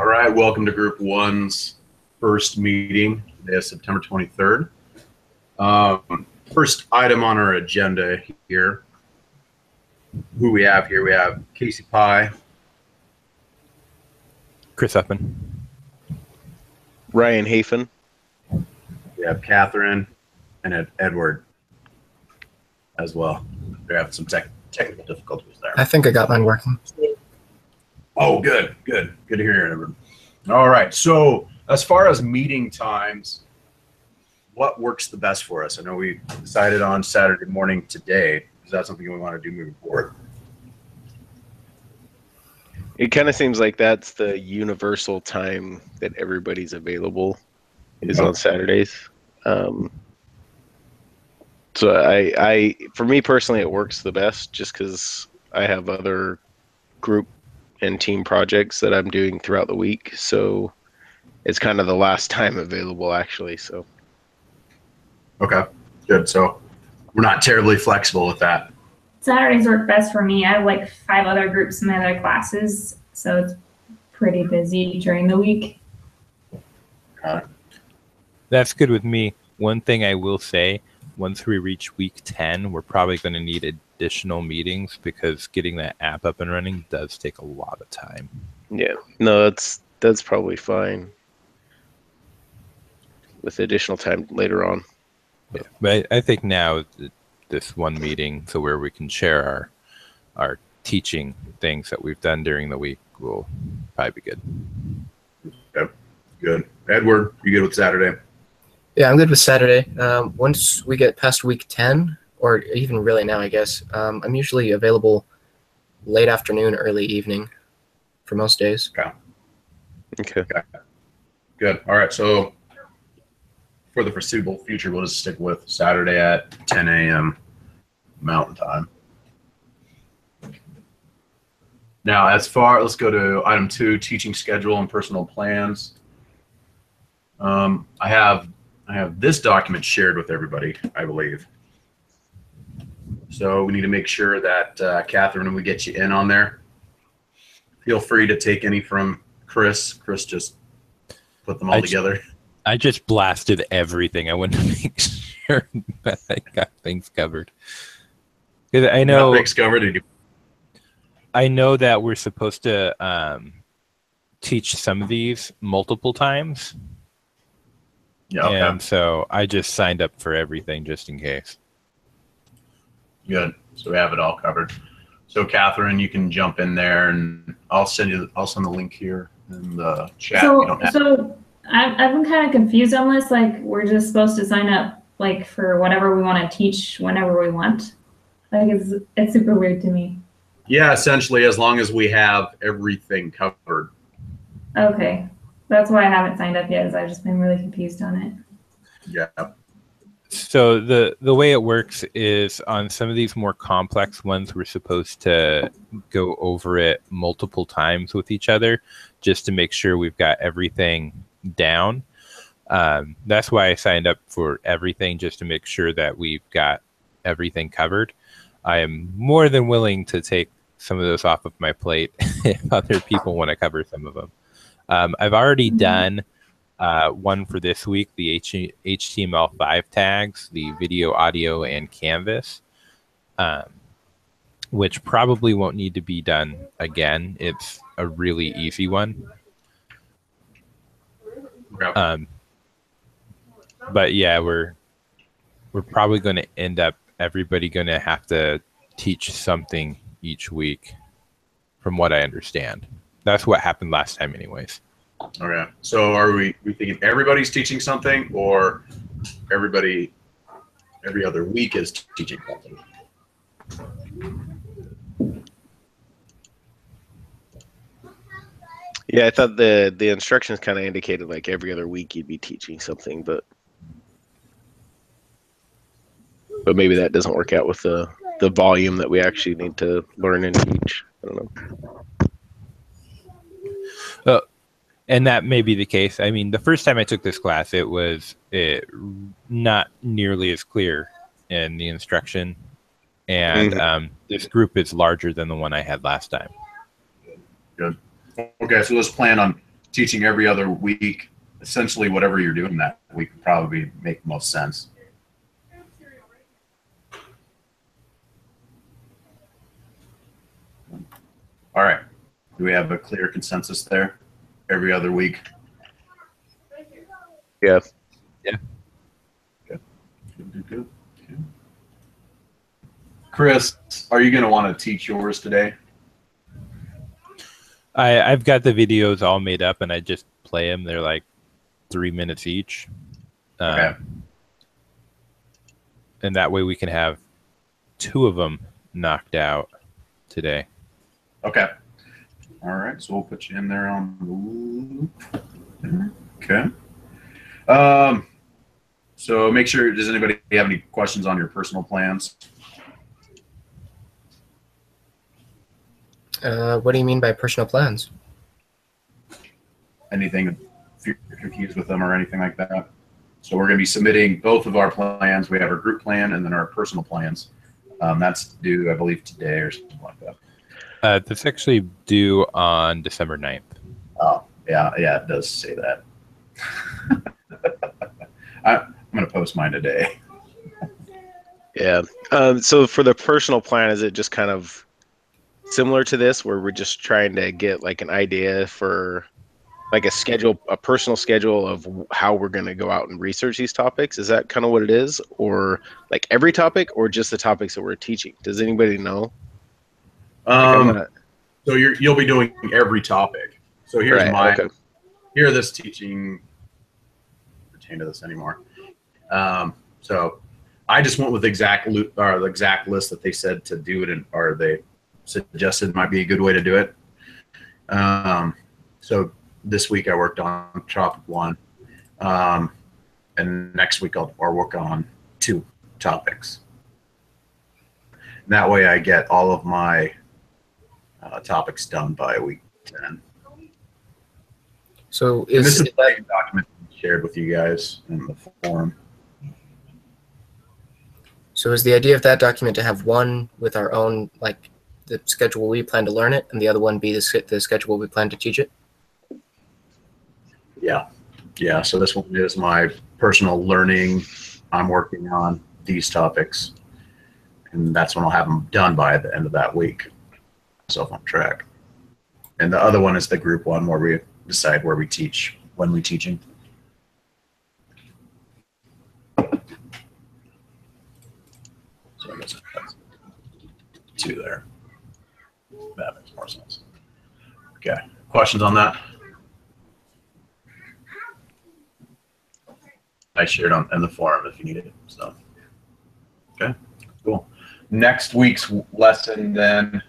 All right, welcome to Group 1's first meeting. Today is September 23rd. First item on our agenda here, who we have here, we have Casey Pye. Chris Uppman. Ryan Hafen. We have Catherine and Edward as well. They're having some technical difficulties there. I think I got mine working. Oh, good to hear, Edward. All right, so as far as meeting times, what works the best for us? I know we decided on Saturday morning today. Is that something we want to do moving forward? It kind of seems like that's the universal time that everybody's available is on Saturdays. So for me personally, it works the best just because I have other group and team projects that I'm doing throughout the week. So it's kind of the last time available actually. So. Okay, good. So we're not terribly flexible with that. Saturdays work best for me. I have like 5 other groups in my other classes, so it's pretty busy during the week. That's good with me. One thing I will say, once we reach week 10, we're probably going to need additional meetings because getting that app up and running does take a lot of time. Yeah, no, that's probably fine with additional time later on. Yeah, but I think now this one meeting, so where we can share our teaching things that we've done during the week, will probably be good. Yep, good. Edward, you good with Saturday? Yeah, I'm good with Saturday. Once we get past week 10, or even really now, I guess, I'm usually available late afternoon, early evening for most days. Okay. Good. All right, so for the foreseeable future, we'll just stick with Saturday at 10 a.m. Mountain Time. Now, let's go to item 2, teaching schedule and personal plans. I have this document shared with everybody, I believe. So we need to make sure that Catherine, when we get you in on there, feel free to take any from Chris. Chris just put them all together. I just blasted everything. I wanted to make sure that I got things covered. Because I know things covered. I know that we're supposed to teach some of these multiple times. Yeah. Okay. And so I just signed up for everything just in case. Good. So we have it all covered. So Catherine, you can jump in there, and I'll send the link here in the chat. So I've been kind of confused on this. Like, we're just supposed to sign up like for whatever we want to teach whenever we want. Like, it's super weird to me. Yeah, essentially, as long as we have everything covered. Okay, that's why I haven't signed up yet. Is I've just been really confused on it. Yeah. So the way it works is on some of these more complex ones, we're supposed to go over it multiple times with each other just to make sure we've got everything down. That's why I signed up for everything, just to make sure that we've got everything covered. I am more than willing to take some of those off of my plate if other people want to cover some of them. I've already done one for this week, the HTML5 tags, the video, audio, and canvas, which probably won't need to be done again. It's a really easy one. But yeah, we're probably going to end up everybody going to have to teach something each week, from what I understand. That's what happened last time, anyways. Okay. So are we thinking everybody's teaching something, or everybody every other week is teaching something? Yeah, I thought the instructions kind of indicated like every other week you'd be teaching something, but maybe that doesn't work out with the volume that we actually need to learn and teach. I don't know. And that may be the case. I mean, the first time I took this class, it was not nearly as clear in the instruction. And this group is larger than the one I had last time. Good. Okay, so let's plan on teaching every other week, essentially whatever you're doing that week would probably make the most sense. All right. Do we have a clear consensus there? Every other week? Yeah. Yeah. Good. Good. Chris, are you going to want to teach yours today? I've got the videos all made up, and I just play them. They're like 3 minutes each. Okay. And that way we can have 2 of them knocked out today. Okay. All right. So we'll put you in there on the loop. Okay. So make sure, does anybody have any questions on your personal plans? What do you mean by personal plans? Anything, if you're confused with them or anything like that? So we're going to be submitting both of our plans. We have our group plan and then our personal plans. That's due, I believe, today or something like that. That's actually due on December 9th. Oh, yeah, it does say that. I'm going to post mine today. Yeah. So for the personal plan, is it just kind of similar to this, where we're just trying to get like an idea for like a personal schedule of how we're going to go out and research these topics? Is that kind of what it is? Or like every topic, or just the topics that we're teaching? Does anybody know? So you'll be doing every topic. So here's here this teaching pertain to this anymore. So I just went with the exact list that they said to do it, or they suggested might be a good way to do it. So this week I worked on topic 1, and next week I'll work on 2 topics. And that way I get all of my topics done by week 10. So this is the document shared with you guys in the forum. So is the idea of that document to have one with our own, like the schedule we plan to learn it, and the other one be the schedule we plan to teach it? Yeah. So this one is my personal learning. I'm working on these topics, and that's when I'll have them done by the end of that week. Myself on track. And the other one is the group one, where we decide where we teach, when we're teaching. So I guess that's 2 there. That makes more sense. Okay. Questions on that? I shared in the forum if you need it. So, okay, cool. Next week's lesson then,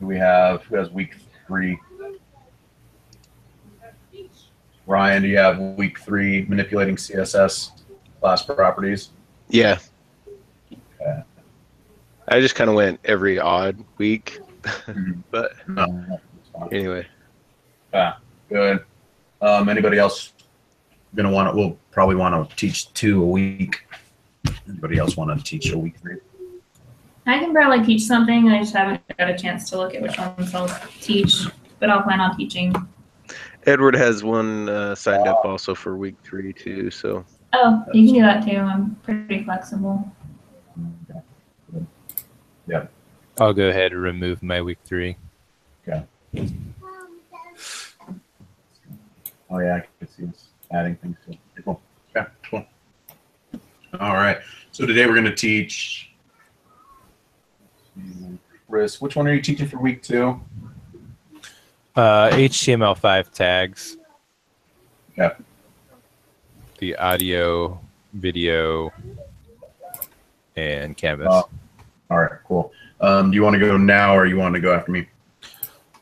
who has week 3? Ryan, do you have week 3, manipulating CSS class properties? Yeah. Okay. I just kind of went every odd week, but No, anyway. Yeah, good. Anybody else gonna want to? We'll probably want to teach 2 a week. Anybody else want to teach a week 3? I can probably teach something. I just haven't got a chance to look at which ones I'll teach, but I'll plan on teaching. Edward has one signed up also for week 3 too. So. Oh, you can do that too. I'm pretty flexible. Yeah. I'll go ahead and remove my week 3. Okay. Oh yeah, I can see us adding things to it. Cool. Okay, cool. All right. So today we're going to teach. Chris, which one are you teaching for week 2? HTML5 tags. Okay. The audio, video, and canvas. All right, cool. Do you want to go now, or you want to go after me?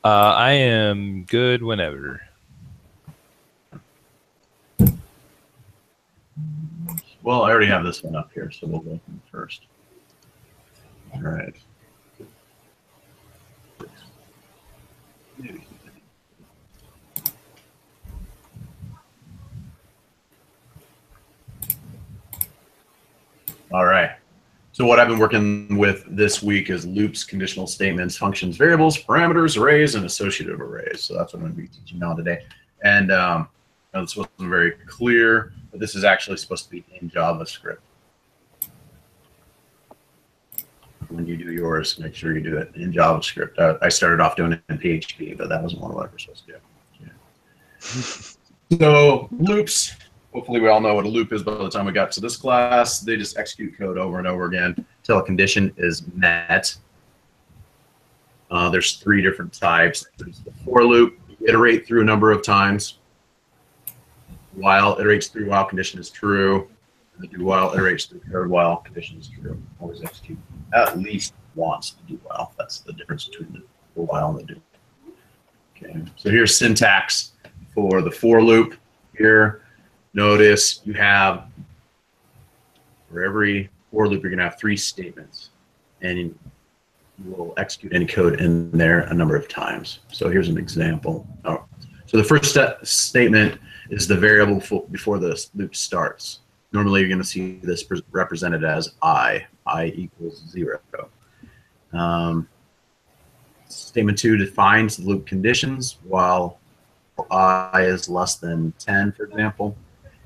I am good whenever. Well, I already have this one up here, so we'll go first. All right. All right. So what I've been working with this week is loops, conditional statements, functions, variables, parameters, arrays, and associative arrays. So that's what I'm going to be teaching on today. And this wasn't very clear, but this is actually supposed to be in JavaScript. When you do yours, make sure you do it in JavaScript. I started off doing it in PHP, but that wasn't what we're supposed to do. So loops, hopefully we all know what a loop is by the time we got to this class. They just execute code over and over again until a condition is met. There's 3 different types. There's the for loop, iterate through a number of times. While iterates through while condition is true. The do while iterates through code while condition is true. Always execute at least once the do while. That's the difference between the while and the do. Okay, so here's syntax for the for loop here. Notice you have, for every for loop, you're going to have 3 statements, and you will execute any code in there a number of times. So here's an example. Oh, so the first statement is the variable before the loop starts. Normally, you're going to see this represented as I equals 0. Statement 2 defines the loop conditions while I is less than 10, for example.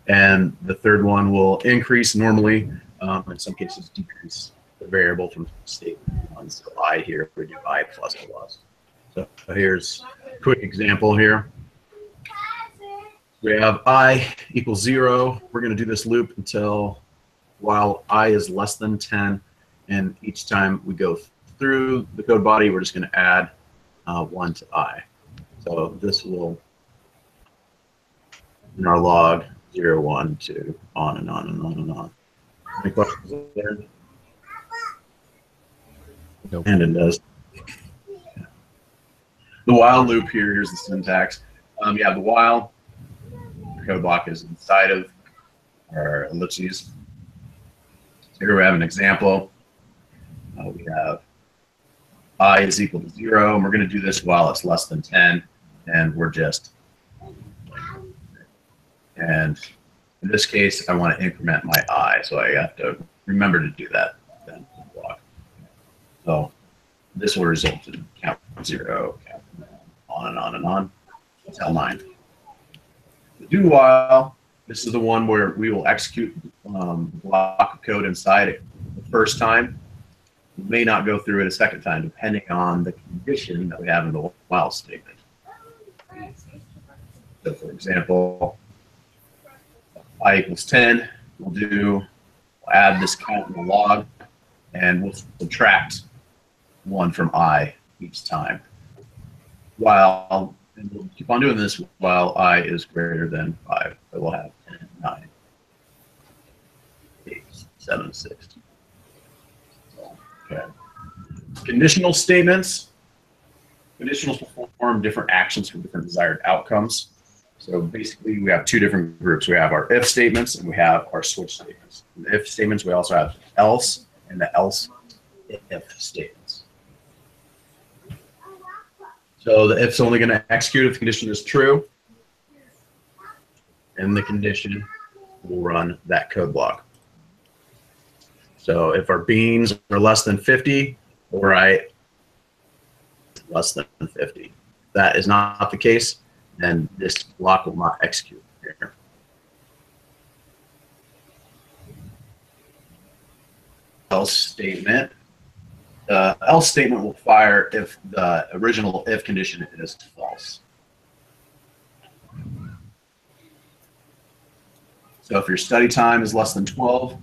And the third one will increase normally, in some cases decrease the variable from statement 1. So I here, we do I plus plus. So here's a quick example here. We have I equals 0. We're going to do this loop until while I is less than 10. And each time we go through the code body, we're just going to add 1 to I. So this will, in our log, 0, 1, 2, on and on and on and on. Any questions there? Nope. And it does. The while loop here, here's the syntax. You have the while. The code block is inside of our ellipses. So here we have an example. We have I is equal to 0, and we're going to do this while it's less than 10, and we're just, and in this case, I want to increment my I, so I have to remember to do that. Then block. So this will result in count 0, count on and on and on until 9. The do while, this is the one where we will execute block of code inside it the first time. We may not go through it a second time, depending on the condition that we have in the while statement. So, for example, I equals 10. We'll add this count in the log, and we'll subtract 1 from I each time. And we'll keep on doing this while I is greater than 5. So we'll have 10, 9, 8, 7, 6. Okay. Conditional statements. Conditionals perform different actions for different desired outcomes. So basically, we have 2 different groups. We have our if statements and we have our switch statements. In the if statements, we also have else and the else if statements. So the if's only going to execute if the condition is true, and the condition will run that code block. So if our beans are less than 50, we'll write less than 50. If that is not the case, then this block will not execute here. Else statement. The else statement will fire if the original if condition is false. So if your study time is less than 12,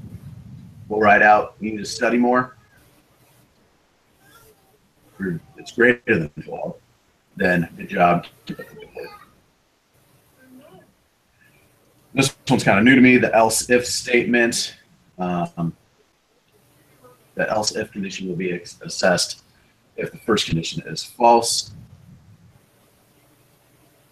we'll write out you need to study more. If it's greater than 12, then good job. This one's kind of new to me, the else if statement. The else if condition will be assessed if the first condition is false.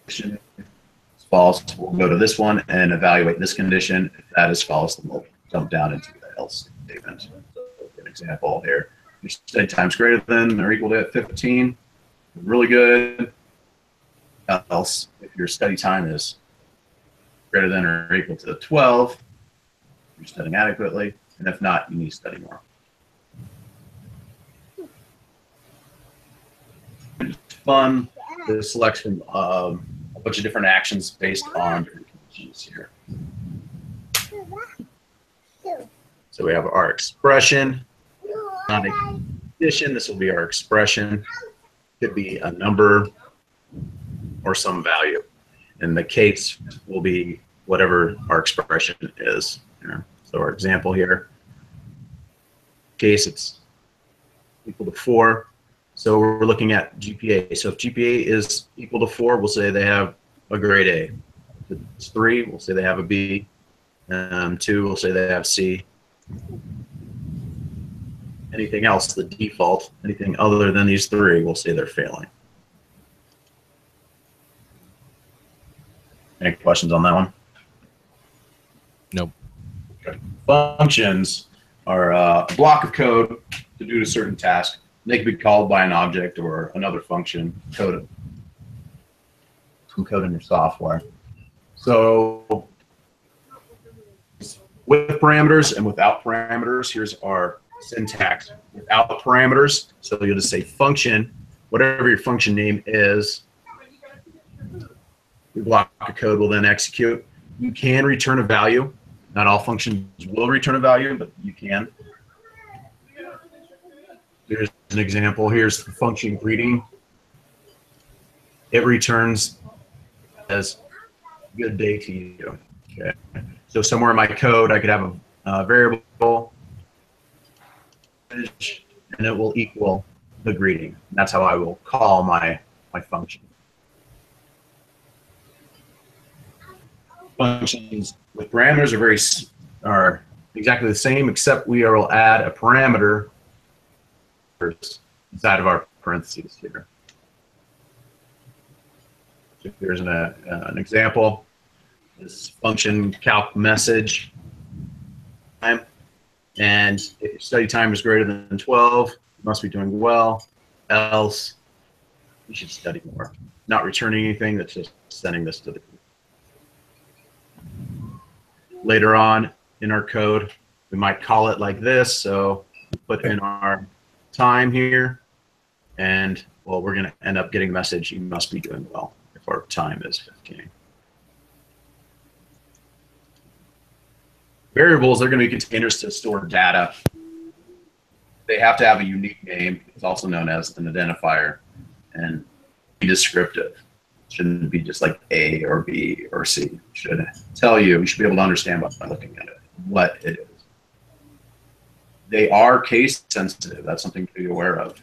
Condition is false, we'll go to this one and evaluate this condition. If that is false, then we'll jump down into the else statement. So an example here. Your study time is greater than or equal to 15. Really good. Else, if your study time is greater than or equal to 12, you're studying adequately. And if not, you need to study more. Fun. This selects from a bunch of different actions based on different conditions here. So we have our expression, not a condition. This will be our expression. Could be a number or some value. And the case will be whatever our expression is. So our example here, case it's equal to 4. So we're looking at GPA. So if GPA is equal to 4, we'll say they have a grade A. If it's 3, we'll say they have a B. 2, we'll say they have C. Anything else, the default, anything other than these 3, we'll say they're failing. Any questions on that one? Nope. Okay. Functions are a block of code to do a certain task. They can be called by an object or another function, some code in your software. So with parameters and without parameters, here's our syntax. Without parameters, so you'll just say function, whatever your function name is, the block of code will then execute. You can return a value. Not all functions will return a value, but you can. Here's an example. Here's the function greeting. It returns as good day to you. Okay. So somewhere in my code, I could have a variable, and it will equal the greeting. And that's how I will call my function. Functions with parameters are exactly the same, except we will add a parameter inside of our parentheses here. So here's an example. This function calc message time, and if your study time is greater than 12, you must be doing well. Else, you should study more. Not returning anything. That's just sending this to the group. Later on in our code, we might call it like this. So we put in our time here, and well, we're going to end up getting a message, you must be doing well, if our time is 15. Variables are going to be containers to store data. They have to have a unique name. It's also known as an identifier, and be descriptive. It shouldn't be just like A or B or C. It should tell you. You should be able to understand by looking at it, what it is. They are case sensitive. That's something to be aware of.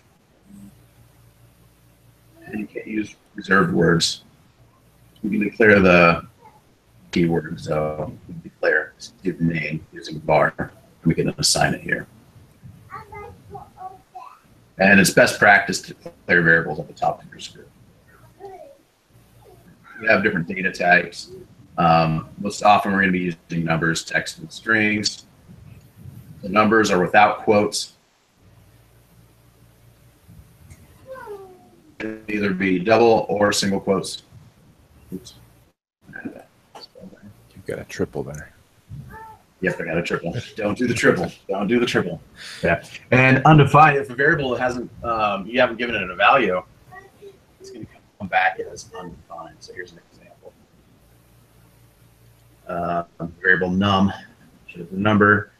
And you can't use reserved words. You can declare the keyword. So we declare student name using var, and we can assign it here. And it's best practice to declare variables at the top of your script. We have different data types. Most often we're going to be using numbers, text, and strings. The numbers are without quotes. It can either be double or single quotes. Oops. You've got a triple there. Yep, I got a triple. Don't do the triple. Don't do the triple. Yeah. And undefined, if a variable hasn't, you haven't given it a value, it's going to come back as undefined. So here's an example. Variable num should have the number,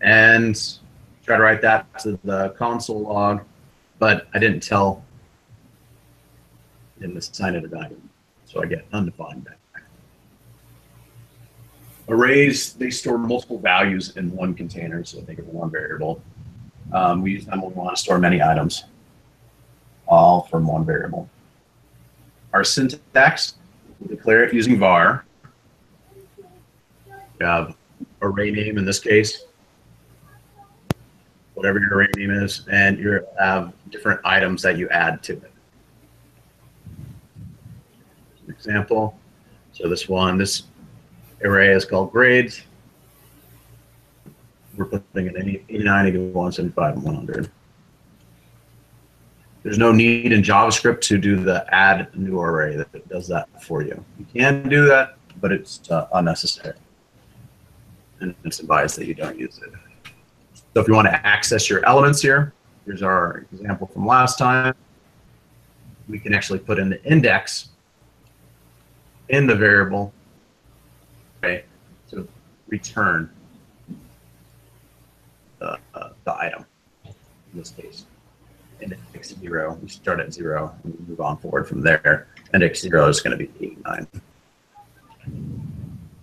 and try to write that to the console log, but I didn't assign it a value, so I get undefined back. Arrays, they store multiple values in one container, so think of one variable. We use them when we want to store many items, all from one variable. Our syntax, we declare it using var. We have array name in this case, whatever your array name is, and you have different items that you add to it. An example, so this array is called grades. We're putting in 89, 81, 75, and 100. There's no need in JavaScript to do the add new array that does that for you. You can do that, but it's unnecessary. And it's advised that you don't use it. So if you want to access your elements here, here's our example from last time. We can actually put in the index in the variable array to return the item in this case. Index 0, we start at 0 and we move on forward from there. Index 0 is going to be 89.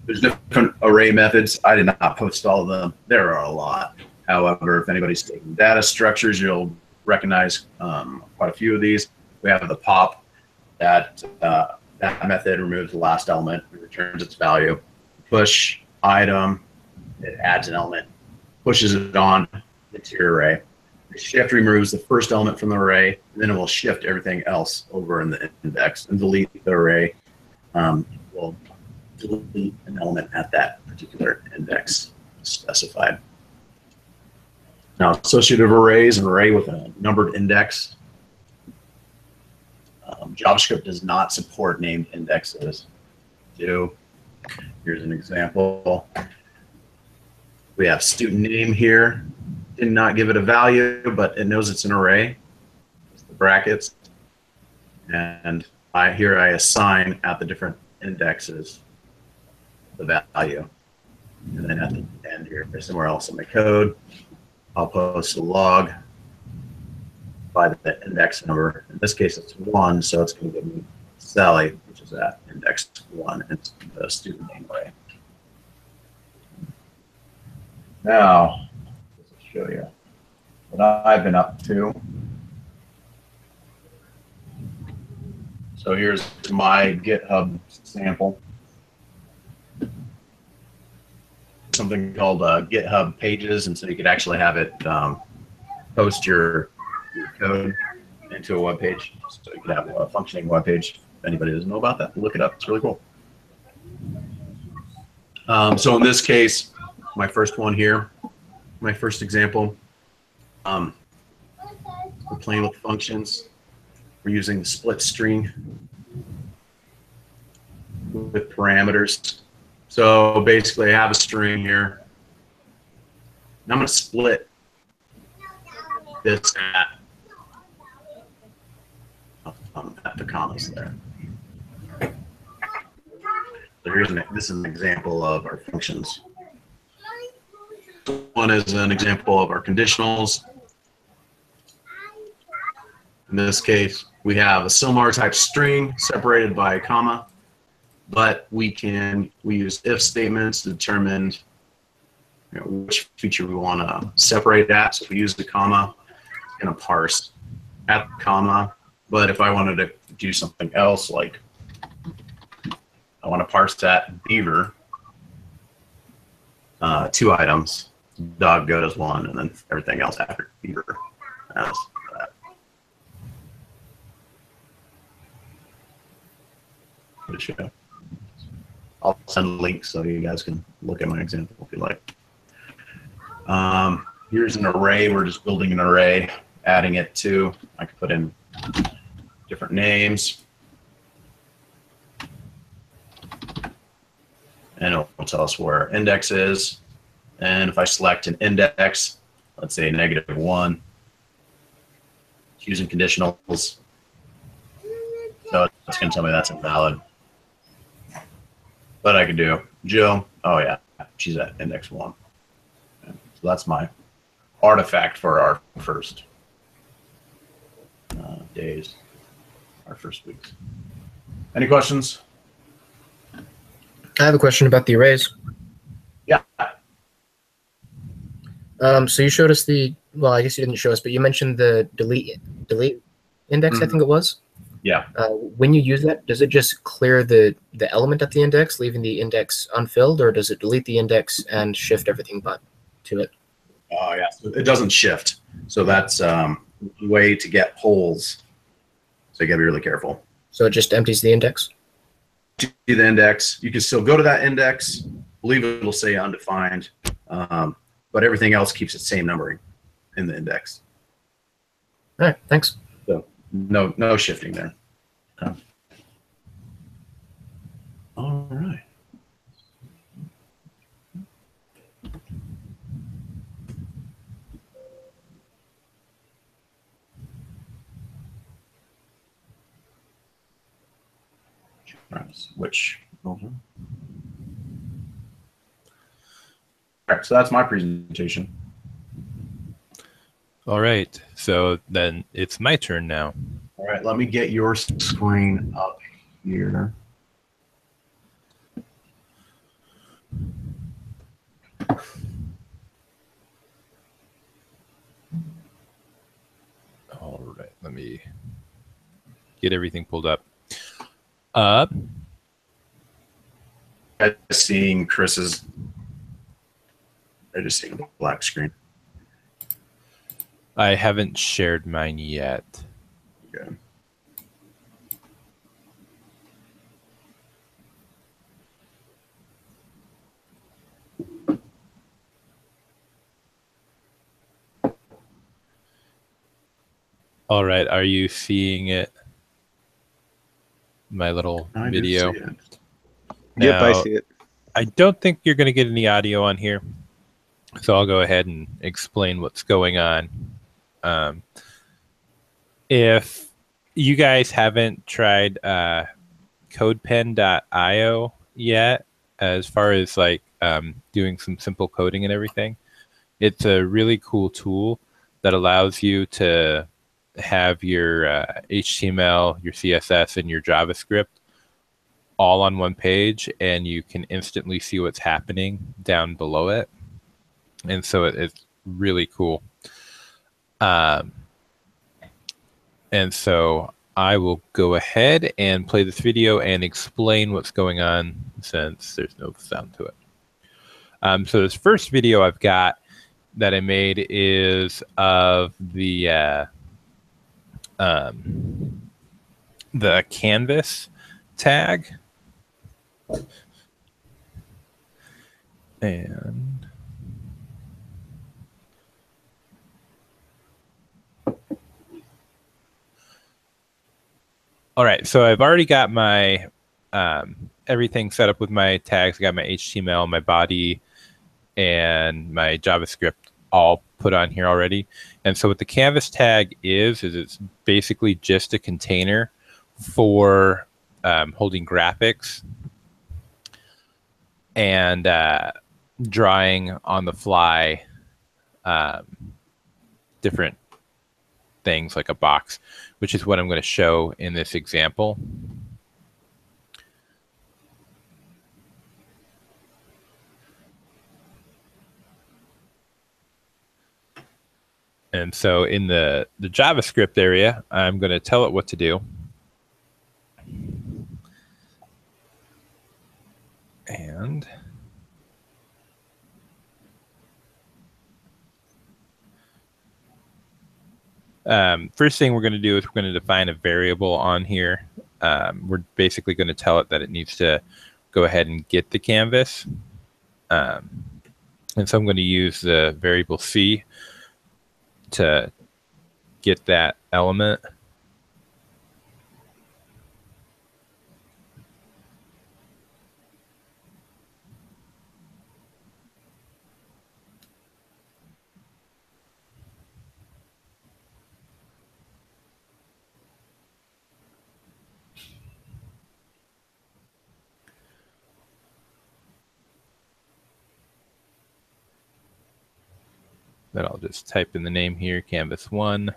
There's different array methods. I did not post all of them. There are a lot. However, if anybody's taking data structures, you'll recognize quite a few of these. We have the pop. That method removes the last element, it returns its value. Push item, it adds an element, pushes it on into your array. The shift removes the first element from the array, and then it will shift everything else over in the index and delete the array. Will delete an element at that particular index specified. Now, associative arrays, an array with a numbered index. JavaScript does not support named indexes. Here's an example. We have student name here. Did not give it a value, but it knows it's an array. It's the brackets. And here I assign at the different indexes the value. And then at the end here, somewhere else in my code, I'll post a log by the index number. In this case, it's 1, so it's going to give me Sally, which is at index 1. It's the student name array. Now, let's show you what I've been up to. So here's my GitHub sample. Something called GitHub Pages, and so you could actually have it post your code into a web page, so you could have a functioning web page. If anybody doesn't know about that, look it up. It's really cool. So in this case, my first one here, my first example, we're playing with functions. We're using the split string with parameters. So basically, I have a string here. And I'm going to split this at the commas there. So this is an example of our functions. One is an example of our conditionals. In this case, we have a similar type string separated by a comma, but we use if statements to determine which feature we want to separate at. So if we use the comma, it's going to parse at the comma. But if I wanted to do something else, like I want to parse that beaver, 2 items, dog goes 1, and then everything else after beaver as that. To show. I'll send links so you guys can look at my example if you like. Here's an array. We're just building an array, adding it to. I can put in different names. And it will tell us where our index is. And if I select an index, let's say -1, it's using conditionals. So it's going to tell me that's invalid. But I could do Jill. Oh, yeah, she's at index 1. So that's my artifact for our first days, our first weeks. Any questions? I have a question about the arrays. Yeah. So you showed us well, I guess you didn't show us, but you mentioned the delete index, I think it was. Yeah. When you use that, does it just clear the element at the index, leaving the index unfilled, or does it delete the index and shift everything but to it? Oh, yeah. So it doesn't shift. So that's a way to get holes. So you got to be really careful. So it just empties the index? To the index, you can still go to that index. I believe it'll say undefined, but everything else keeps its same numbering in the index. All right, thanks. So no shifting there. Okay. All right. All right, switch over. All right, so that's my presentation. All right, so then it's my turn now. All right, let me get your screen up here. All right, let me get everything pulled up. Seeing Chris's, I just seeing a black screen. I haven't shared mine yet. Okay. All right, are you seeing it? My little I do video. see it. Yep, I Now, see it. I don't think you're going to get any audio on here, so I'll go ahead and explain what's going on. If you guys haven't tried CodePen.io yet, as far as like doing some simple coding and everything, it's a really cool tool that allows you to have your HTML, your CSS, and your JavaScript all on one page, and you can instantly see what's happening down below it. And so it's really cool. And so I will go ahead and play this video and explain what's going on since there's no sound to it. So this first video I've got that I made is of the canvas tag. And all right, so I've already got my everything set up with my tags. I got my HTML, my body, and my JavaScript all put on here already. And so what the canvas tag is it's basically just a container for holding graphics and drawing on the fly different things like a box, which is what I'm going to show in this example. And so in the JavaScript area, I'm going to tell it what to do. And first thing we're going to do is we're going to define a variable on here. We're basically going to tell it that it needs to go ahead and get the canvas. And so I'm going to use the variable C to get that element. Then I'll just type in the name here, canvas1,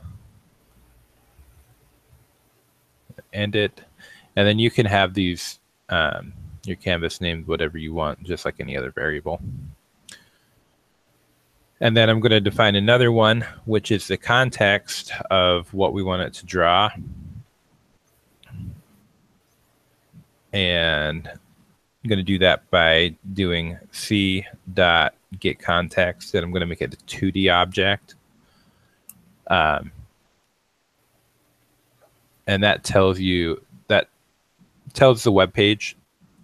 end it. And then you can have these, your canvas named whatever you want, just like any other variable. And then I'm going to define another one, which is the context of what we want it to draw. And I'm going to do that by doing c.getContext, and I'm going to make it a 2D object. And that tells the web page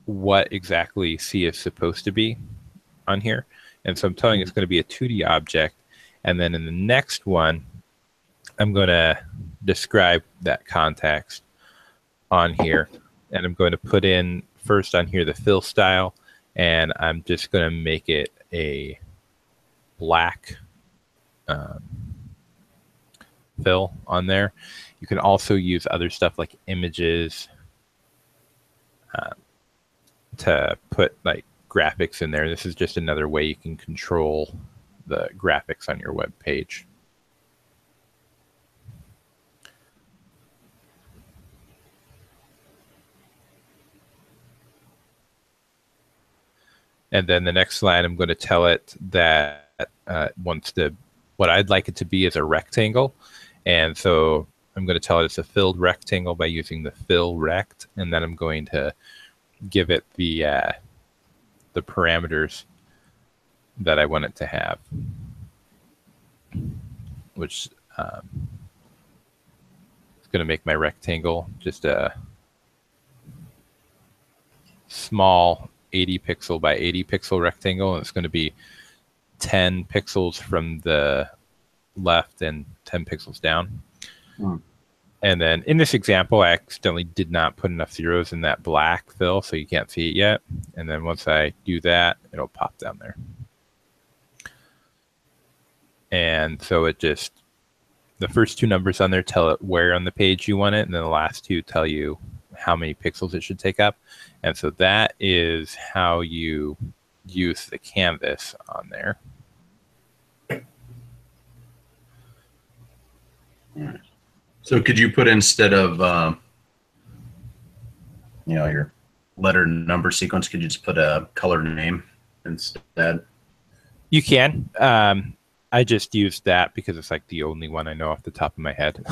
what exactly C is supposed to be on here. And so I'm telling it's going to be a 2D object. And then in the next one, I'm going to describe that context on here. And I'm going to put in first on here the fill style. And I'm just going to make it a black fill on there. You can also use other stuff like images. to put like graphics in there. This is just another way you can control the graphics on your web page. And then the next line, I'm going to tell it that what I'd like it to be is a rectangle. And so I'm going to tell it it's a filled rectangle by using the fill rect. And then I'm going to give it the parameters that I want it to have, which is going to make my rectangle just a small 80 pixel by 80 pixel rectangle, and it's going to be 10 pixels from the left and 10 pixels down. And then in this example, I accidentally did not put enough zeros in that black fill, so you can't see it yet. And then once I do that, it'll pop down there. And so it just, the first two numbers on there tell it where on the page you want it, and then the last two tell you how many pixels it should take up. And so that is how you use the canvas on there. So could you put, instead of your letter and number sequence, could you just put a color name instead? You can. I just used that because it's like the only one I know off the top of my head.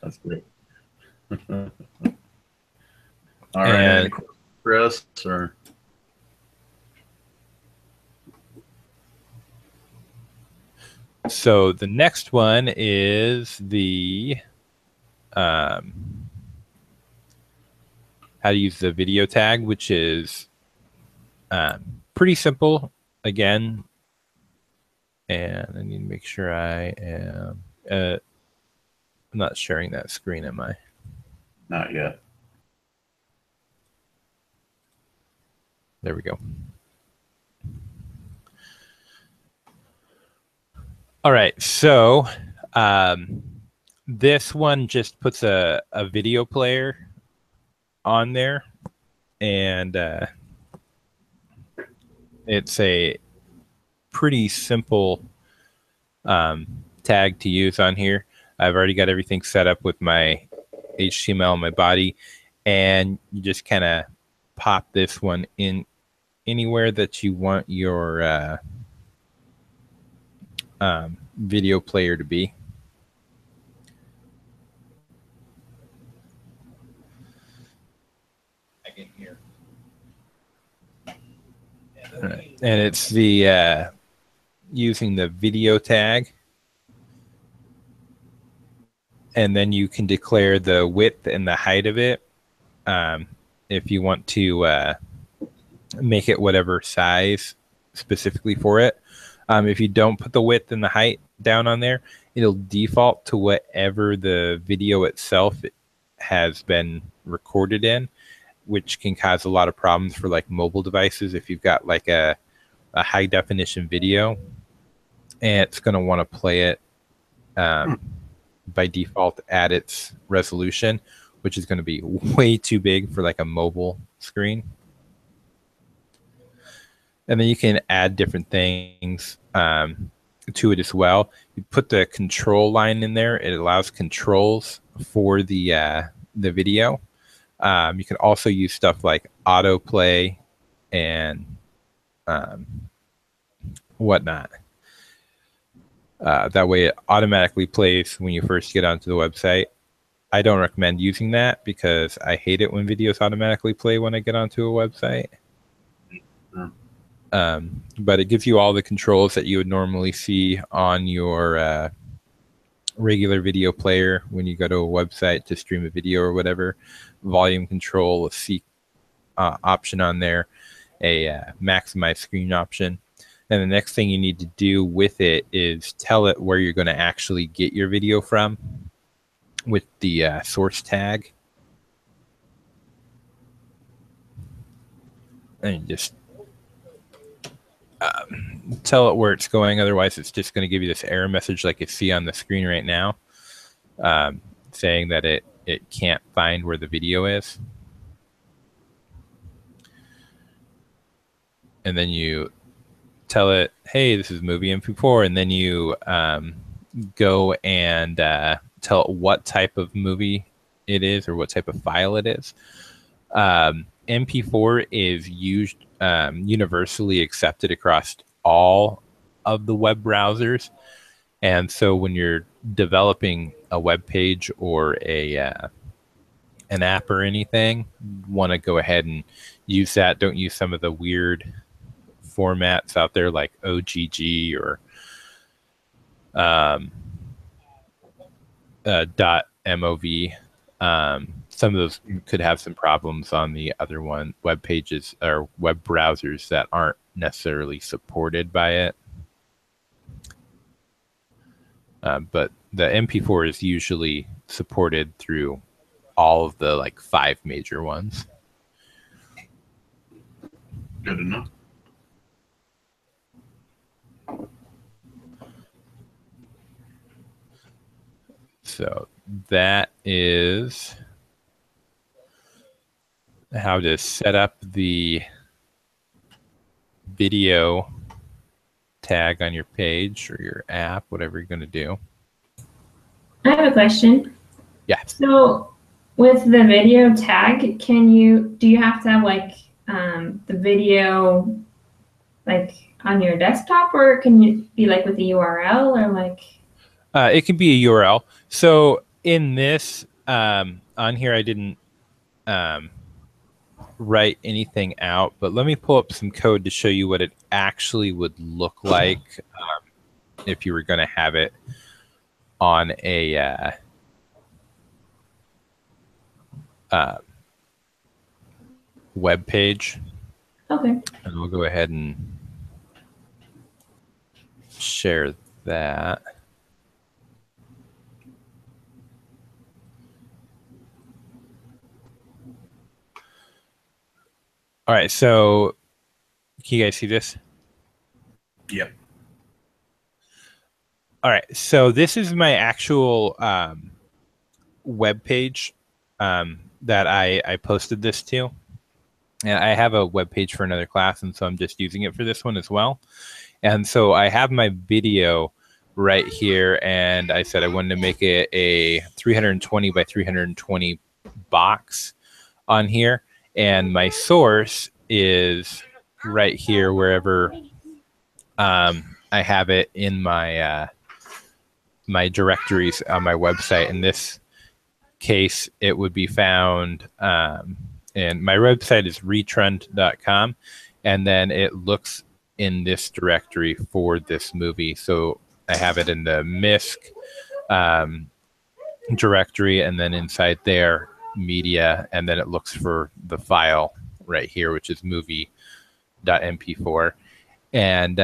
That's great. All right, Chris, or so the next one is the how to use the video tag, which is pretty simple again. And I need to make sure I am I'm not sharing that screen, am I? Not yet. There we go. All right, so this one just puts a video player on there, and it's a pretty simple tag to use on here. I've already got everything set up with my HTML and my body, and you just kind of pop this one in anywhere that you want your video player to be. I can hear. Right. And it's the using the video tag, and then you can declare the width and the height of it if you want to make it whatever size specifically for it. If you don't put the width and the height down on there, it'll default to whatever the video itself has been recorded in, which can cause a lot of problems for like mobile devices. If you've got like a high definition video, and it's going to want to play it by default at its resolution, which is going to be way too big for like a mobile screen. And then you can add different things to it as well. You put the control line in there. It allows controls for the video. You can also use stuff like autoplay and whatnot. That way it automatically plays when you first get onto the website. I don't recommend using that because I hate it when videos automatically play when I get onto a website. But it gives you all the controls that you would normally see on your regular video player when you go to a website to stream a video or whatever. Volume control, a seek option on there, a maximize screen option. And the next thing you need to do with it is tell it where you're going to actually get your video from with the source tag. And just tell it where it's going. Otherwise, it's just going to give you this error message like you see on the screen right now, saying that it it can't find where the video is. And then you tell it, hey, this is movie MP4, and then you go and tell it what type of movie it is or what type of file it is. MP4 is used universally accepted across all of the web browsers, and so when you're developing a web page or an app or anything, want to go ahead and use that. Don't use some of the weird formats out there like OGG or .mov. Some of those could have some problems on the other one web pages or web browsers that aren't necessarily supported by it. But the MP4 is usually supported through all of the like 5 major ones. Good enough. So that is how to set up the video tag on your page or your app, whatever you're going to do. I have a question. Yeah. So with the video tag, do you have to have like the video like on your desktop, or can you be like with the URL or like? It can be a URL. So in this, on here, I didn't write anything out, but let me pull up some code to show you what it actually would look like if you were going to have it on a web page. Okay. And we'll go ahead and share that. All right, so can you guys see this? Yep. All right, so this is my actual web page that I posted this to. And I have a web page for another class, and so I'm just using it for this one as well. And so I have my video right here, and I said I wanted to make it a 320 by 320 box on here. And my source is right here, wherever I have it in my my directories on my website. In this case, it would be found, and my website is retrend.com, and then it looks in this directory for this movie. So I have it in the MISC directory, and then inside there, media, and then it looks for the file right here, which is movie.mp4. And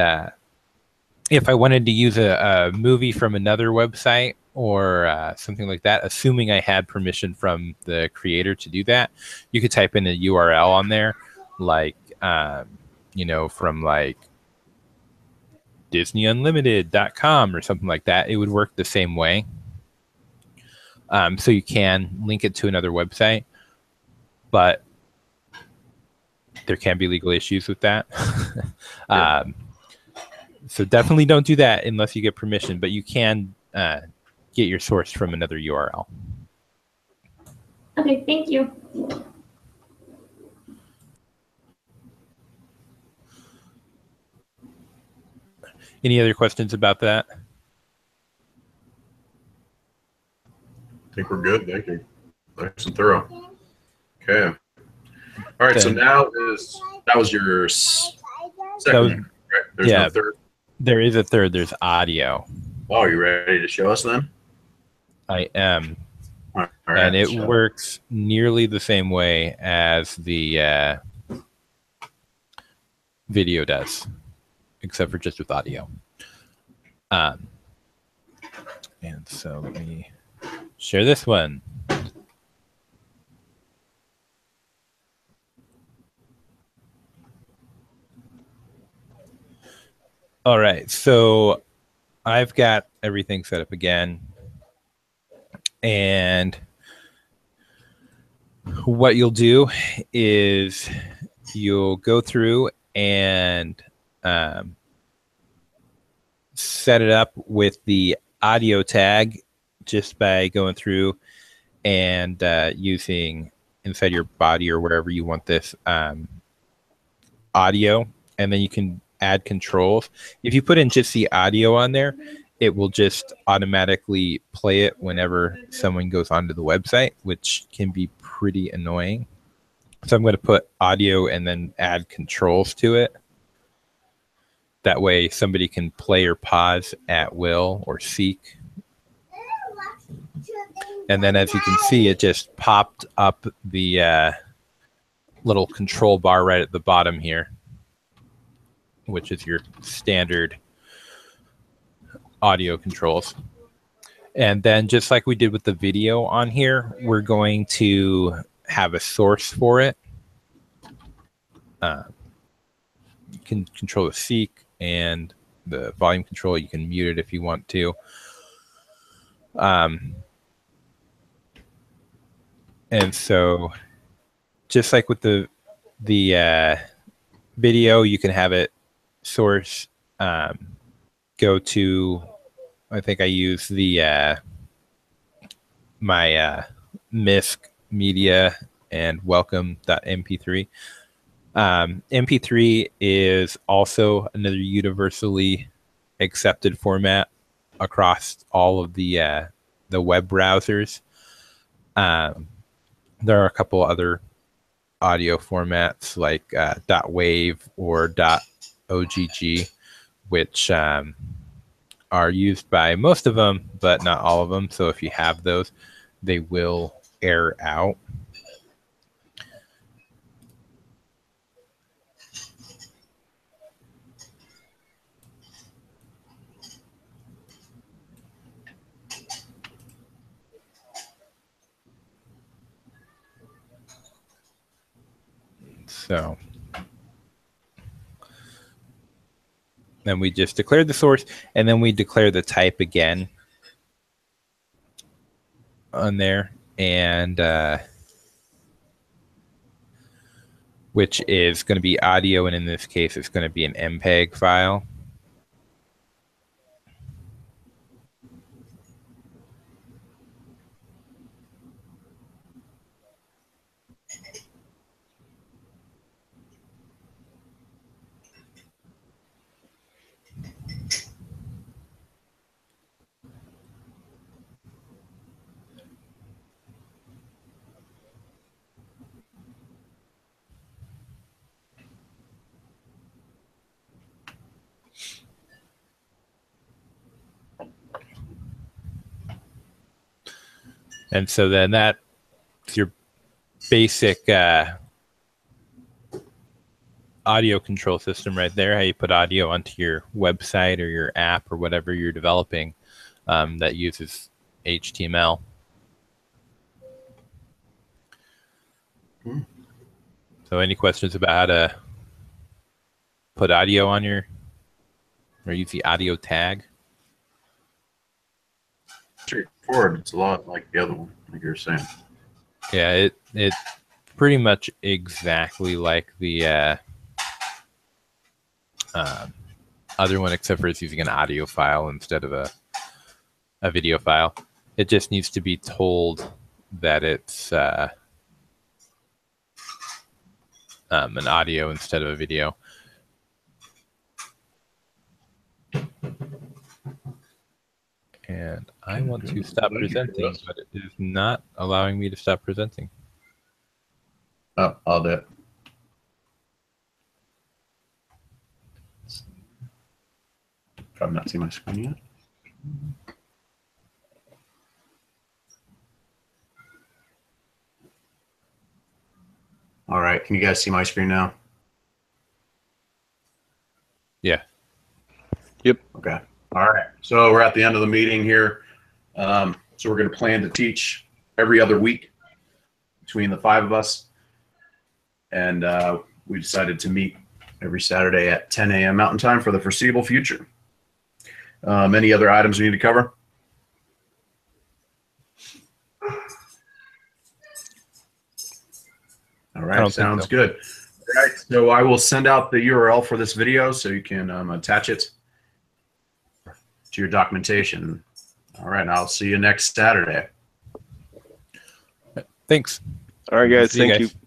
if I wanted to use a movie from another website or something like that, assuming I had permission from the creator to do that, you could type in a URL on there, like, you know, from like DisneyUnlimited.com or something like that. It would work the same way. So you can link it to another website, but there can be legal issues with that. Yeah. So definitely don't do that unless you get permission, but you can get your source from another URL. Okay, thank you. Any other questions about that? I think we're good. Thank you. Nice and thorough. Okay. All right. So now that was your second one, right? There's no third. There is a third. There's audio. Oh, you ready to show us then? I am. All right, and it works nearly the same way as the video does, except for just with audio. And so let me share this one. All right, so I've got everything set up again. And what you'll do is you'll go through and set it up with the audio tag just by going through and using inside your body or wherever you want this audio, and then you can add controls. If you put in just the audio on there, it will just automatically play it whenever someone goes onto the website, which can be pretty annoying. So I'm going to put audio and then add controls to it. That way somebody can play or pause at will or seek. And then as you can see, it just popped up the little control bar right at the bottom here, which is your standard audio controls. And then just like we did with the video on here, we're going to have a source for it. You can control the seek and the volume control. You can mute it if you want to. And so just like with the video, you can have it source go to, I think I use the my MISC media and welcome.mp3. MP3 is also another universally accepted format across all of the web browsers. There are a couple other audio formats like .wave or .ogg, which are used by most of them, but not all of them. So if you have those, they will error out. So then we just declared the source, and then we declare the type again on there, and which is going to be audio, and in this case, it's going to be an MPEG file. And so then that's your basic audio control system right there, how you put audio onto your website or your app or whatever you're developing that uses HTML. So any questions about how to put audio on your, or use the audio tag? Straightforward. It's a lot like the other one, like you were saying. Yeah, it pretty much exactly like the other one, except for it's using an audio file instead of a video file. It just needs to be told that it's an audio instead of a video. And I want to stop presenting, but it is not allowing me to stop presenting. Oh, I'll do it. Probably not see my screen yet. All right, can you guys see my screen now? Yeah. Yep. Okay. All right. So we're at the end of the meeting here. So we're going to plan to teach every other week between the 5 of us. And we decided to meet every Saturday at 10 a.m. Mountain Time for the foreseeable future. Any other items we need to cover? right, don't think sounds so. good. All right, so I will send out the URL for this video so you can attach it to your documentation. All right, and I'll see you next Saturday. Thanks. All right, guys. See you Thank guys. you.